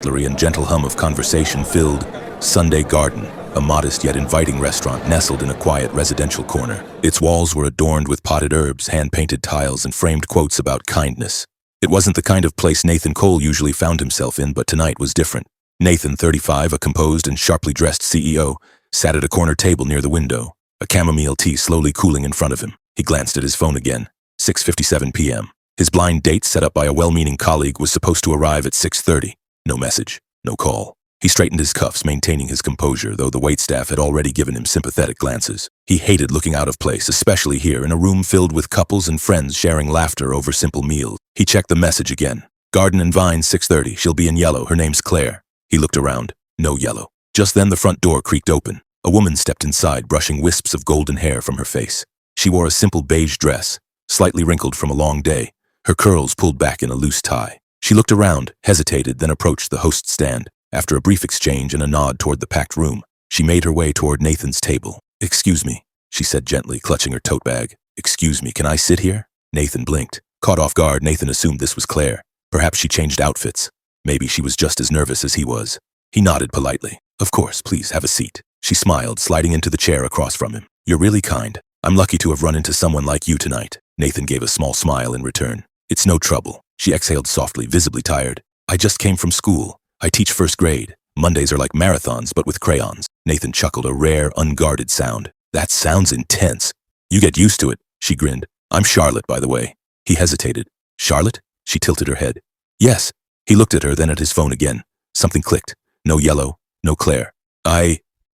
and gentle hum of conversation filled Sunday Garden, a modest yet inviting restaurant nestled in a quiet residential corner. Its walls were adorned with potted herbs, hand-painted tiles, and framed quotes about kindness. It wasn't the kind of place Nathan Cole usually found himself in, but tonight was different. Nathan, 35, a composed and sharply dressed CEO, sat at a corner table near the window, a chamomile tea slowly cooling in front of him. He glanced at his phone again. 6:57 p.m. His blind date, set up by a well-meaning colleague, was supposed to arrive at 6:30. No message, no call. He straightened his cuffs, maintaining his composure, though the waitstaff had already given him sympathetic glances. He hated looking out of place, especially here in a room filled with couples and friends sharing laughter over simple meals. He checked the message again. Garden and Vine, 6:30. She'll be in yellow. Her name's Claire. He looked around. No yellow. Just then the front door creaked open. A woman stepped inside, brushing wisps of golden hair from her face. She wore a simple beige dress, slightly wrinkled from a long day, her curls pulled back in a loose tie. She looked around, hesitated, then approached the host's stand. After a brief exchange and a nod toward the packed room, she made her way toward Nathan's table. "Excuse me," she said gently, clutching her tote bag. "Excuse me, can I sit here?" Nathan blinked. Caught off guard, Nathan assumed this was Claire. Perhaps she changed outfits. Maybe she was just as nervous as he was. He nodded politely. "Of course, please have a seat." She smiled, sliding into the chair across from him. "You're really kind. I'm lucky to have run into someone like you tonight." Nathan gave a small smile in return. "It's no trouble." She exhaled softly, visibly tired. "I just came from school. I teach first grade. Mondays are like marathons, but with crayons." Nathan chuckled, a rare, unguarded sound. "That sounds intense." "You get used to it," she grinned. "I'm Charlotte, by the way." He hesitated. "Charlotte?" She tilted her head. "Yes." He looked at her, then at his phone again. Something clicked. No yellow, no Claire.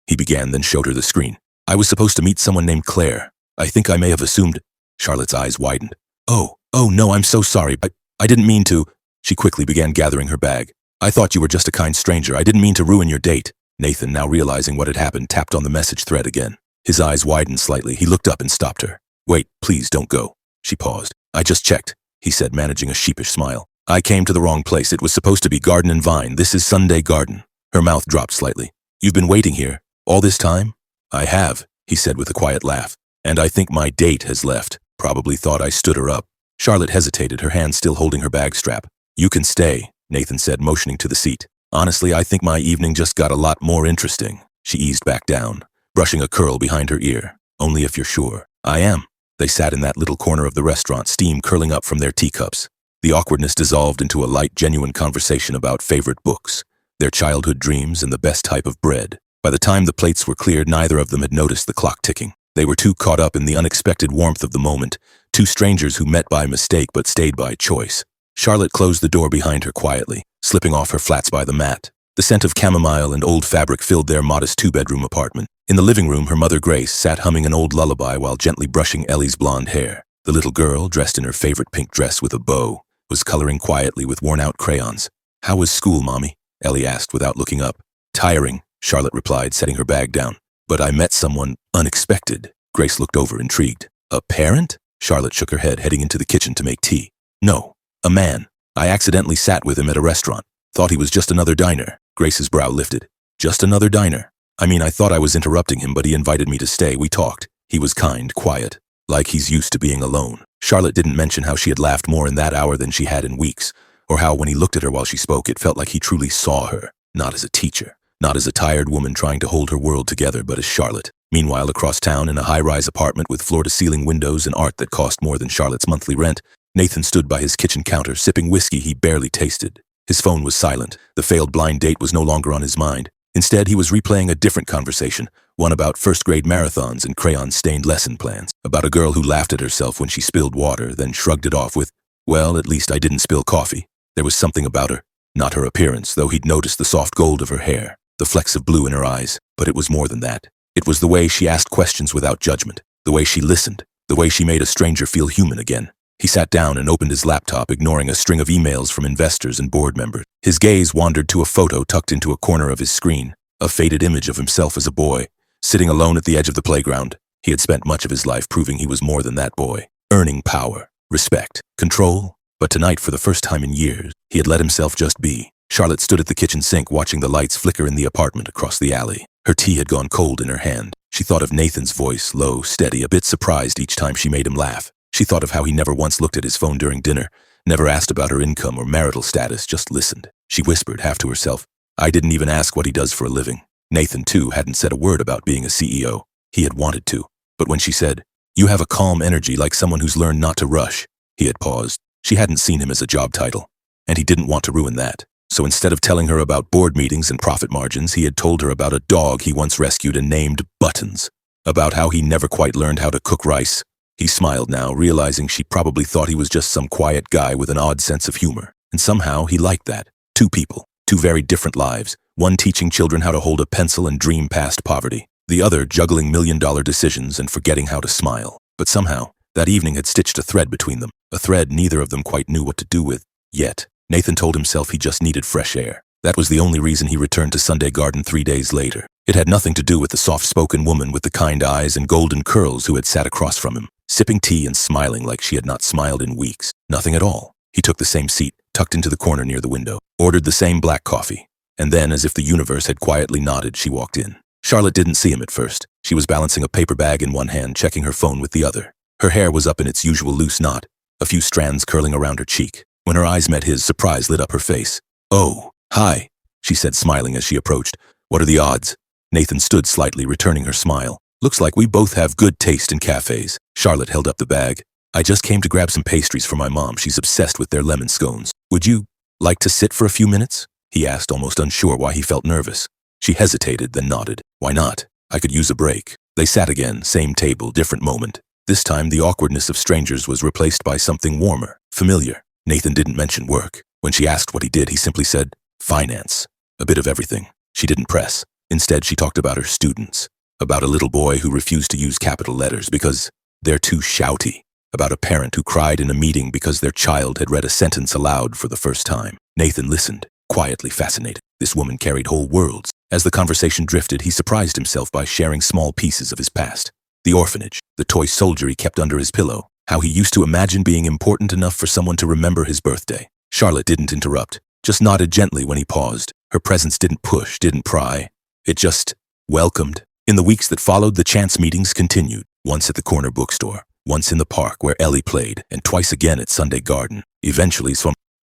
He began, then showed her the screen. "I was supposed to meet someone named Claire. I think I may have assumed." Charlotte's eyes widened. Oh no, I'm so sorry, but I didn't mean to." She quickly began gathering her bag. "I thought you were just a kind stranger. I didn't mean to ruin your date." Nathan, now realizing what had happened, tapped on the message thread again. His eyes widened slightly. He looked up and stopped her. "Wait, please don't go." She paused. "I just checked," he said, managing a sheepish smile. "I came to the wrong place. It was supposed to be Garden and Vine. This is Sunday Garden." Her mouth dropped slightly. "You've been waiting here all this time?" "I have," he said with a quiet laugh. "And I think my date has left. Probably thought I stood her up." Charlotte hesitated, her hand still holding her bag strap. "You can stay," Nathan said, motioning to the seat. "Honestly, I think my evening just got a lot more interesting." She eased back down, brushing a curl behind her ear. "Only if you're sure." "I am." They sat in that little corner of the restaurant, steam curling up from their teacups. The awkwardness dissolved into a light, genuine conversation about favorite books, their childhood dreams, and the best type of bread. By the time the plates were cleared, neither of them had noticed the clock ticking. They were too caught up in the unexpected warmth of the moment, two strangers who met by mistake but stayed by choice. Charlotte closed the door behind her quietly, slipping off her flats by the mat. The scent of chamomile and old fabric filled their modest two-bedroom apartment. In the living room, her mother Grace sat humming an old lullaby while gently brushing Ellie's blonde hair. The little girl, dressed in her favorite pink dress with a bow, was coloring quietly with worn-out crayons. "How was school, Mommy?" Ellie asked without looking up. "Tiring," Charlotte replied, setting her bag down. "But I met someone unexpected." Grace looked over, intrigued. "A parent?" Charlotte shook her head, heading into the kitchen to make tea. "No, a man. I accidentally sat with him at a restaurant. Thought he was just another diner." Grace's brow lifted. "Just another diner?" "I mean, I thought I was interrupting him, but he invited me to stay. We talked. He was kind, quiet, like he's used to being alone." Charlotte didn't mention how she had laughed more in that hour than she had in weeks, or how when he looked at her while she spoke, it felt like he truly saw her, not as a teacher, not as a tired woman trying to hold her world together, but as Charlotte. Meanwhile, across town, in a high-rise apartment with floor-to-ceiling windows and art that cost more than Charlotte's monthly rent, Nathan stood by his kitchen counter, sipping whiskey he barely tasted. His phone was silent. The failed blind date was no longer on his mind. Instead, he was replaying a different conversation, one about first-grade marathons and crayon-stained lesson plans, about a girl who laughed at herself when she spilled water, then shrugged it off with, "Well, at least I didn't spill coffee." There was something about her, not her appearance, though he'd noticed the soft gold of her hair, the flecks of blue in her eyes, but it was more than that. It was the way she asked questions without judgment, the way she listened, the way she made a stranger feel human again. He sat down and opened his laptop, ignoring a string of emails from investors and board members. His gaze wandered to a photo tucked into a corner of his screen, a faded image of himself as a boy, sitting alone at the edge of the playground. He had spent much of his life proving he was more than that boy, earning power, respect, control, but tonight, for the first time in years, he had let himself just be. Charlotte stood at the kitchen sink, watching the lights flicker in the apartment across the alley. Her tea had gone cold in her hand. She thought of Nathan's voice, low, steady, a bit surprised each time she made him laugh. She thought of how he never once looked at his phone during dinner, Never asked about her income or marital status, just listened. She whispered, half to herself, I didn't even ask what he does for a living. Nathan, too, hadn't said a word about being a CEO. He had wanted to. But when she said, you have a calm energy like someone who's learned not to rush, he had paused. She hadn't seen him as a job title, and he didn't want to ruin that. So instead of telling her about board meetings and profit margins, he had told her about a dog he once rescued and named Buttons, about how he never quite learned how to cook rice. He smiled now, realizing she probably thought he was just some quiet guy with an odd sense of humor. And somehow he liked that. Two people, two very different lives, one teaching children how to hold a pencil and dream past poverty, the other juggling million-dollar decisions and forgetting how to smile. But somehow, that evening had stitched a thread between them, a thread neither of them quite knew what to do with, yet. Nathan told himself he just needed fresh air. That was the only reason he returned to Sunday Garden 3 days later. It had nothing to do with the soft-spoken woman with the kind eyes and golden curls who had sat across from him, sipping tea and smiling like she had not smiled in weeks. Nothing at all. He took the same seat, tucked into the corner near the window, ordered the same black coffee, and then, as if the universe had quietly nodded, she walked in. Charlotte didn't see him at first. She was balancing a paper bag in one hand, checking her phone with the other. Her hair was up in its usual loose knot, a few strands curling around her cheek. When her eyes met his, surprise lit up her face. Oh, hi, she said, smiling as she approached. What are the odds? Nathan stood slightly, returning her smile. Looks like we both have good taste in cafes. Charlotte held up the bag. I just came to grab some pastries for my mom. She's obsessed with their lemon scones. Would you like to sit for a few minutes? He asked, almost unsure why he felt nervous. She hesitated, then nodded. Why not? I could use a break. They sat again, same table, different moment. This time, the awkwardness of strangers was replaced by something warmer, familiar. Nathan didn't mention work. When she asked what he did, he simply said, finance. A bit of everything. She didn't press. Instead, she talked about her students, about a little boy who refused to use capital letters because they're too shouty, about a parent who cried in a meeting because their child had read a sentence aloud for the first time. Nathan listened, quietly fascinated. This woman carried whole worlds. As the conversation drifted, he surprised himself by sharing small pieces of his past. The orphanage, the toy soldier he kept under his pillow, how he used to imagine being important enough for someone to remember his birthday. Charlotte didn't interrupt, just nodded gently when he paused. Her presence didn't push, didn't pry. It just welcomed. In the weeks that followed, the chance meetings continued, once at the corner bookstore, once in the park where Ellie played, and twice again at Sunday Garden. Eventually,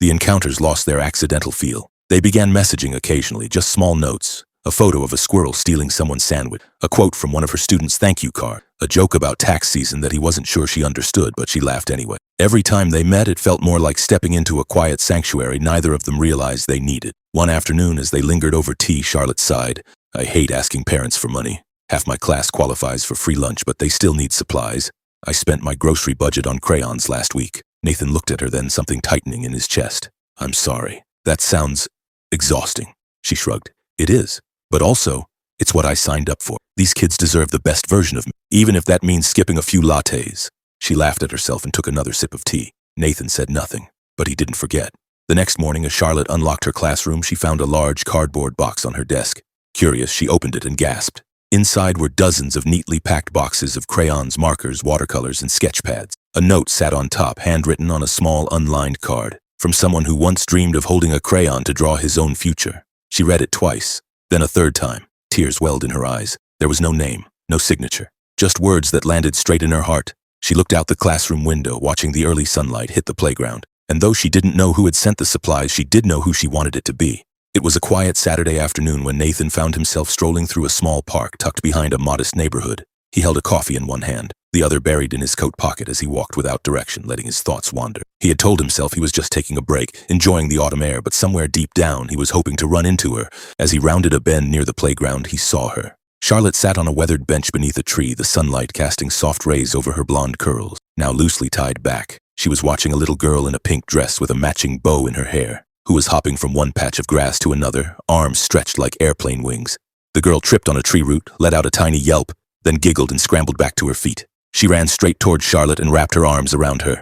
the encounters lost their accidental feel. They began messaging occasionally, just small notes, a photo of a squirrel stealing someone's sandwich, a quote from one of her students' thank you card, a joke about tax season that he wasn't sure she understood, but she laughed anyway. Every time they met, it felt more like stepping into a quiet sanctuary neither of them realized they needed. One afternoon, as they lingered over tea, Charlotte sighed. I hate asking parents for money. Half my class qualifies for free lunch, but they still need supplies. I spent my grocery budget on crayons last week. Nathan looked at her, then something tightening in his chest. I'm sorry. That sounds exhausting. She shrugged. It is. But also, it's what I signed up for. These kids deserve the best version of me, even if that means skipping a few lattes. She laughed at herself and took another sip of tea. Nathan said nothing, but he didn't forget. The next morning, as Charlotte unlocked her classroom, she found a large cardboard box on her desk. Curious, she opened it and gasped. Inside were dozens of neatly packed boxes of crayons, markers, watercolors, and sketch pads. A note sat on top, handwritten on a small, unlined card, from someone who once dreamed of holding a crayon to draw his own future. She read it twice, then a third time. Tears welled in her eyes. There was no name, no signature, just words that landed straight in her heart. She looked out the classroom window, watching the early sunlight hit the playground. And though she didn't know who had sent the supplies, she did know who she wanted it to be. It was a quiet Saturday afternoon when Nathan found himself strolling through a small park tucked behind a modest neighborhood. He held a coffee in one hand, the other buried in his coat pocket as he walked without direction, letting his thoughts wander. He had told himself he was just taking a break, enjoying the autumn air, but somewhere deep down he was hoping to run into her. As he rounded a bend near the playground, he saw her. Charlotte sat on a weathered bench beneath a tree, the sunlight casting soft rays over her blonde curls, now loosely tied back. She was watching a little girl in a pink dress with a matching bow in her hair, who was hopping from one patch of grass to another, arms stretched like airplane wings. The girl tripped on a tree root, let out a tiny yelp, then giggled and scrambled back to her feet. She ran straight toward Charlotte and wrapped her arms around her.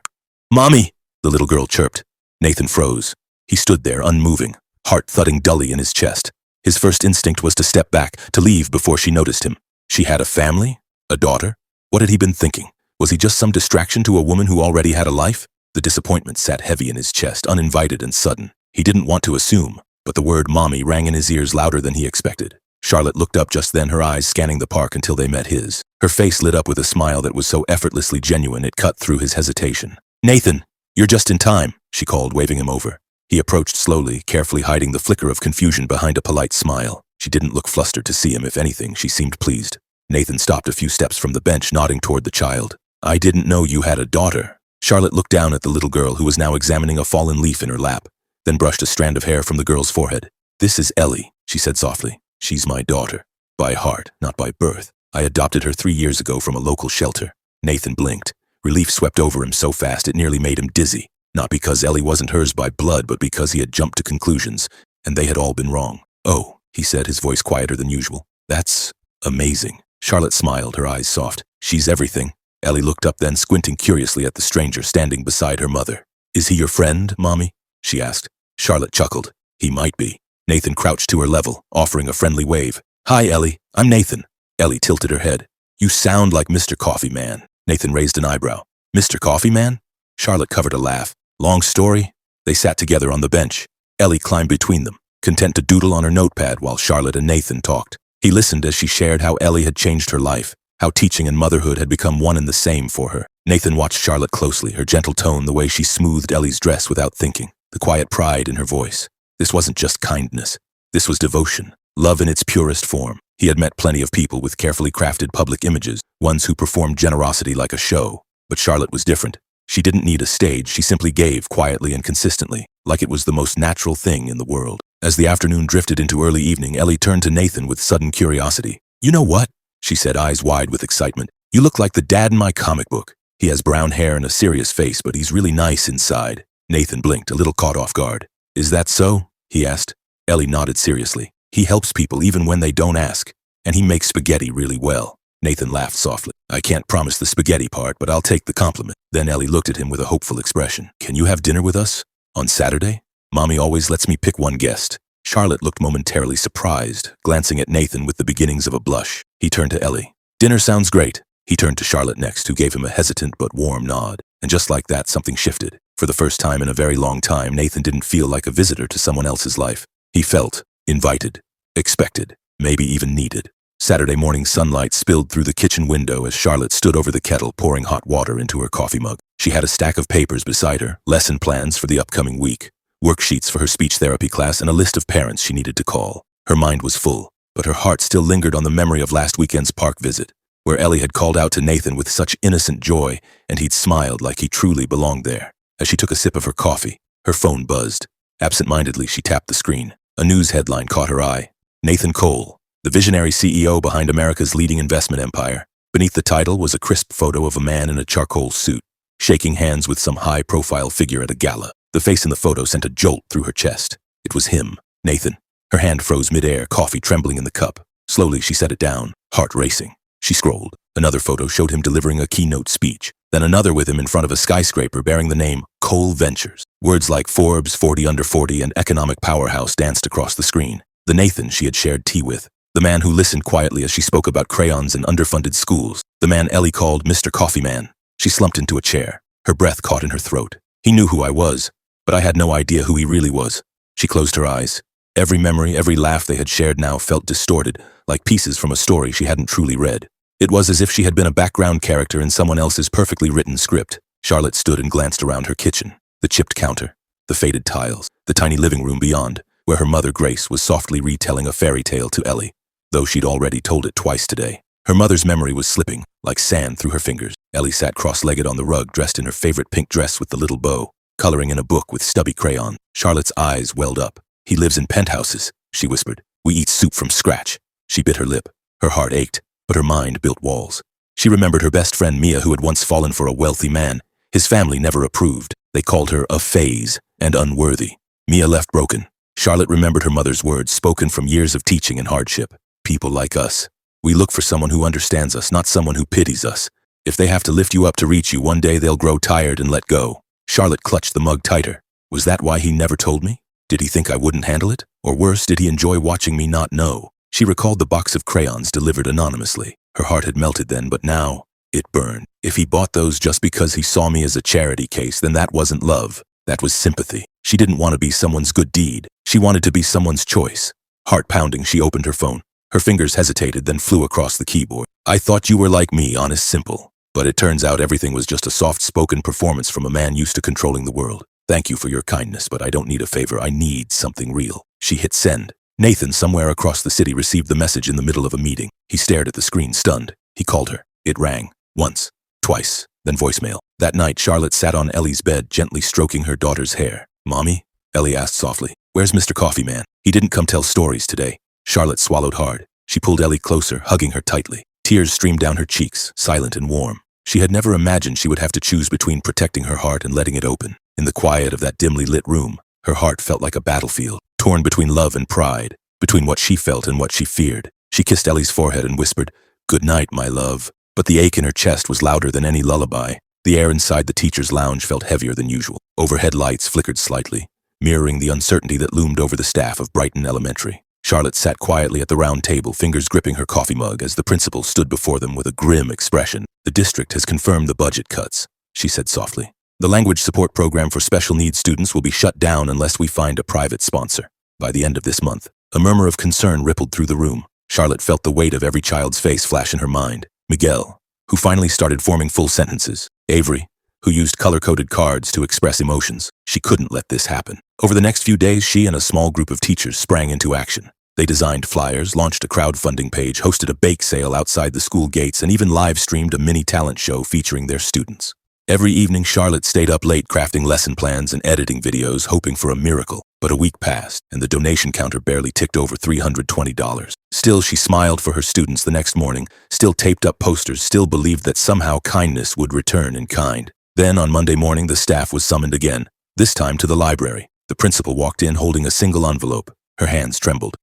"Mommy!" the little girl chirped. Nathan froze. He stood there, unmoving, heart thudding dully in his chest. His first instinct was to step back, to leave before she noticed him. She had a family? A daughter? What had he been thinking? Was he just some distraction to a woman who already had a life? The disappointment sat heavy in his chest, uninvited and sudden. He didn't want to assume, but the word mommy rang in his ears louder than he expected. Charlotte looked up just then, her eyes scanning the park until they met his. Her face lit up with a smile that was so effortlessly genuine it cut through his hesitation. "Nathan, you're just in time." she called, waving him over. He approached slowly, carefully hiding the flicker of confusion behind a polite smile. She didn't look flustered to see him. If anything, she seemed pleased. Nathan stopped a few steps from the bench, nodding toward the child. I didn't know you had a daughter. Charlotte looked down at the little girl who was now examining a fallen leaf in her lap, then brushed a strand of hair from the girl's forehead. This is Ellie, she said softly. She's my daughter. By heart, not by birth. I adopted her 3 years ago from a local shelter. Nathan blinked. Relief swept over him so fast it nearly made him dizzy. Not because Ellie wasn't hers by blood, but because he had jumped to conclusions, and they had all been wrong. Oh, he said, his voice quieter than usual. That's amazing. Charlotte smiled, her eyes soft. She's everything. Ellie looked up then, squinting curiously at the stranger standing beside her mother. Is he your friend, Mommy? She asked. Charlotte chuckled. He might be. Nathan crouched to her level, offering a friendly wave. Hi, Ellie. I'm Nathan. Ellie tilted her head. You sound like Mr. Coffee Man. Nathan raised an eyebrow. Mr. Coffee Man? Charlotte covered a laugh. Long story? They sat together on the bench. Ellie climbed between them, content to doodle on her notepad while Charlotte and Nathan talked. He listened as she shared how Ellie had changed her life, how teaching and motherhood had become one and the same for her. Nathan watched Charlotte closely, her gentle tone, the way she smoothed Ellie's dress without thinking, the quiet pride in her voice. This wasn't just kindness. This was devotion, love in its purest form. He had met plenty of people with carefully crafted public images, ones who performed generosity like a show. But Charlotte was different. She didn't need a stage, she simply gave quietly and consistently, like it was the most natural thing in the world. As the afternoon drifted into early evening, Ellie turned to Nathan with sudden curiosity. You know what? She said, eyes wide with excitement. You look like the dad in my comic book. He has brown hair and a serious face, but he's really nice inside. Nathan blinked, a little caught off guard. Is that so? He asked. Ellie nodded seriously. He helps people even when they don't ask, and he makes spaghetti really well. Nathan laughed softly. I can't promise the spaghetti part, but I'll take the compliment. Then Ellie looked at him with a hopeful expression. Can you have dinner with us? On Saturday? Mommy always lets me pick one guest. Charlotte looked momentarily surprised, glancing at Nathan with the beginnings of a blush. He turned to Ellie. Dinner sounds great. He turned to Charlotte next, who gave him a hesitant but warm nod. And just like that, something shifted. For the first time in a very long time, Nathan didn't feel like a visitor to someone else's life. He felt invited, expected, maybe even needed. Saturday morning sunlight spilled through the kitchen window as Charlotte stood over the kettle, pouring hot water into her coffee mug. She had a stack of papers beside her, lesson plans for the upcoming week, worksheets for her speech therapy class, and a list of parents she needed to call. Her mind was full, but her heart still lingered on the memory of last weekend's park visit, where Ellie had called out to Nathan with such innocent joy, and he'd smiled like he truly belonged there. As she took a sip of her coffee, her phone buzzed. Absent-mindedly, she tapped the screen. A news headline caught her eye. Nathan Cole, the visionary CEO behind America's leading investment empire. Beneath the title was a crisp photo of a man in a charcoal suit, shaking hands with some high-profile figure at a gala. The face in the photo sent a jolt through her chest. It was him, Nathan. Her hand froze midair, coffee trembling in the cup. Slowly, she set it down, heart racing. She scrolled. Another photo showed him delivering a keynote speech. Then another with him in front of a skyscraper bearing the name Cole Ventures. Words like Forbes, 40 under 40, and economic powerhouse danced across the screen. The Nathan she had shared tea with. The man who listened quietly as she spoke about crayons and underfunded schools. The man Ellie called Mr. Coffee Man. She slumped into a chair. Her breath caught in her throat. He knew who I was, but I had no idea who he really was. She closed her eyes. Every memory, every laugh they had shared now felt distorted, like pieces from a story she hadn't truly read. It was as if she had been a background character in someone else's perfectly written script. Charlotte stood and glanced around her kitchen. The chipped counter, the faded tiles, the tiny living room beyond, where her mother Grace was softly retelling a fairy tale to Ellie, though she'd already told it twice today. Her mother's memory was slipping, like sand through her fingers. Ellie sat cross-legged on the rug, dressed in her favorite pink dress with the little bow, coloring in a book with stubby crayon. Charlotte's eyes welled up. He lives in penthouses, she whispered. We eat soup from scratch. She bit her lip. Her heart ached, but her mind built walls. She remembered her best friend Mia, who had once fallen for a wealthy man. His family never approved. They called her a phase and unworthy. Mia left broken. Charlotte remembered her mother's words, spoken from years of teaching and hardship. People like us. We look for someone who understands us, not someone who pities us. If they have to lift you up to reach you, one day they'll grow tired and let go. Charlotte clutched the mug tighter. Was that why he never told me? Did he think I wouldn't handle it? Or worse, did he enjoy watching me not know? She recalled the box of crayons delivered anonymously. Her heart had melted then, but now it burned. If he bought those just because he saw me as a charity case, then that wasn't love. That was sympathy. She didn't want to be someone's good deed. She wanted to be someone's choice. Heart pounding, she opened her phone. Her fingers hesitated, then flew across the keyboard. I thought you were like me, honest, simple. But it turns out everything was just a soft-spoken performance from a man used to controlling the world. Thank you for your kindness, but I don't need a favor. I need something real. She hit send. Nathan, somewhere across the city, received the message in the middle of a meeting. He stared at the screen, stunned. He called her. It rang. Once. Twice. Then voicemail. That night, Charlotte sat on Ellie's bed, gently stroking her daughter's hair. Mommy? Ellie asked softly. Where's Mr. Coffee Man? He didn't come tell stories today. Charlotte swallowed hard. She pulled Ellie closer, hugging her tightly. Tears streamed down her cheeks, silent and warm. She had never imagined she would have to choose between protecting her heart and letting it open. In the quiet of that dimly lit room, her heart felt like a battlefield, torn between love and pride, between what she felt and what she feared. She kissed Ellie's forehead and whispered, "Good night, my love." But the ache in her chest was louder than any lullaby. The air inside the teacher's lounge felt heavier than usual. Overhead lights flickered slightly, mirroring the uncertainty that loomed over the staff of Brighton Elementary. Charlotte sat quietly at the round table, fingers gripping her coffee mug as the principal stood before them with a grim expression. "The district has confirmed the budget cuts," she said softly. "The language support program for special needs students will be shut down unless we find a private sponsor by the end of this month." A murmur of concern rippled through the room. Charlotte felt the weight of every child's face flash in her mind. Miguel, who finally started forming full sentences. Avery, who used color-coded cards to express emotions. She couldn't let this happen. Over the next few days, she and a small group of teachers sprang into action. They designed flyers, launched a crowdfunding page, hosted a bake sale outside the school gates, and even live-streamed a mini talent show featuring their students. Every evening, Charlotte stayed up late crafting lesson plans and editing videos, hoping for a miracle. But a week passed, and the donation counter barely ticked over $320. Still, she smiled for her students the next morning, still taped up posters, still believed that somehow kindness would return in kind. Then, on Monday morning, the staff was summoned again, this time to the library. The principal walked in holding a single envelope. Her hands trembled.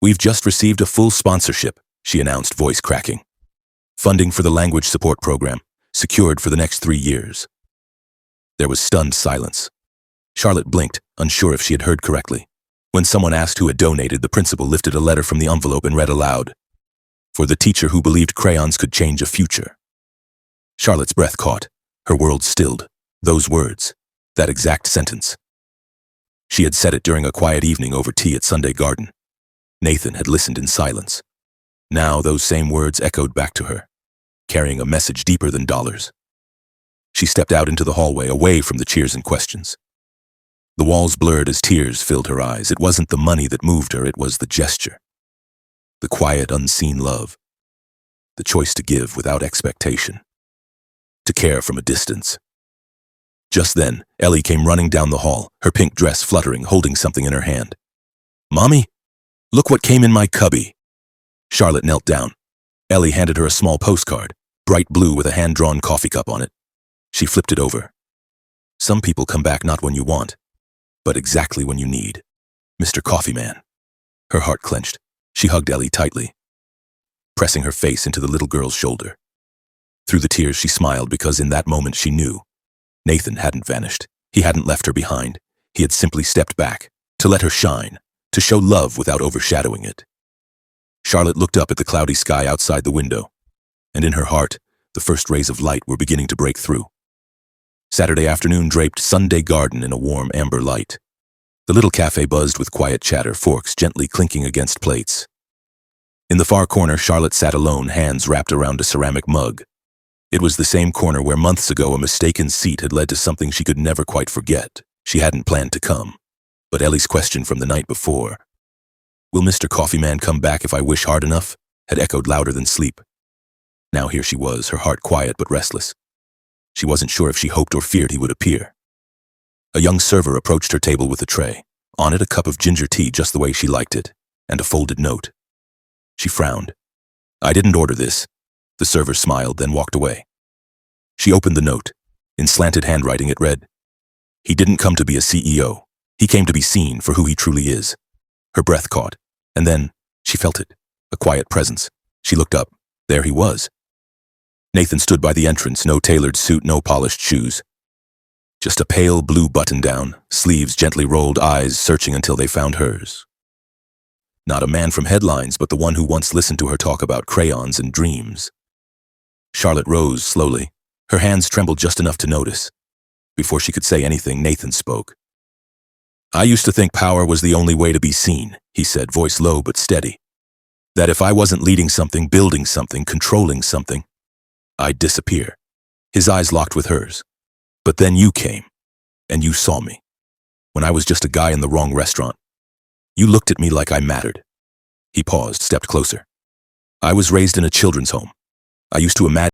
"We've just received a full sponsorship," she announced, voice cracking. "Funding for the language support program, secured for the next 3 years." There was stunned silence. Charlotte blinked, unsure if she had heard correctly. When someone asked who had donated, the principal lifted a letter from the envelope and read aloud, "For the teacher who believed crayons could change a future." Charlotte's breath caught. Her world stilled. Those words, that exact sentence. She had said it during a quiet evening over tea at Sunday Garden. Nathan had listened in silence. Now those same words echoed back to her, carrying a message deeper than dollars. She stepped out into the hallway, away from the cheers and questions. The walls blurred as tears filled her eyes. It wasn't the money that moved her, it was the gesture. The quiet, unseen love. The choice to give without expectation. To care from a distance. Just then, Ellie came running down the hall, her pink dress fluttering, holding something in her hand. "Mommy, look what came in my cubby." Charlotte knelt down. Ellie handed her a small postcard, bright blue with a hand-drawn coffee cup on it. She flipped it over. "Some people come back not when you want, but exactly when you need. Mr. Coffee Man." Her heart clenched. She hugged Ellie tightly, pressing her face into the little girl's shoulder. Through the tears, she smiled because in that moment she knew Nathan hadn't vanished. He hadn't left her behind. He had simply stepped back, to let her shine, to show love without overshadowing it. Charlotte looked up at the cloudy sky outside the window, and in her heart, the first rays of light were beginning to break through. Saturday afternoon draped Sunday Garden in a warm amber light. The little cafe buzzed with quiet chatter, forks gently clinking against plates. In the far corner, Charlotte sat alone, hands wrapped around a ceramic mug. It was the same corner where months ago a mistaken seat had led to something she could never quite forget. She hadn't planned to come. But Ellie's question from the night before, "Will Mr. Coffee Man come back if I wish hard enough?" had echoed louder than sleep. Now here she was, her heart quiet but restless. She wasn't sure if she hoped or feared he would appear. A young server approached her table with a tray. On it, a cup of ginger tea just the way she liked it, and a folded note. She frowned. "I didn't order this." The server smiled, then walked away. She opened the note. In slanted handwriting it read, "He didn't come to be a CEO. He came to be seen for who he truly is." Her breath caught, and then she felt it, a quiet presence. She looked up. There he was. Nathan stood by the entrance, no tailored suit, no polished shoes. Just a pale blue button-down, sleeves gently rolled, eyes searching until they found hers. Not a man from headlines, but the one who once listened to her talk about crayons and dreams. Charlotte rose slowly. Her hands trembled just enough to notice. Before she could say anything, Nathan spoke. "I used to think power was the only way to be seen," he said, voice low but steady. "That if I wasn't leading something, building something, controlling something, I'd disappear." His eyes locked with hers. "But then you came. And you saw me. When I was just a guy in the wrong restaurant. You looked at me like I mattered. He paused, stepped closer. I was raised in a children's home. I used to imagine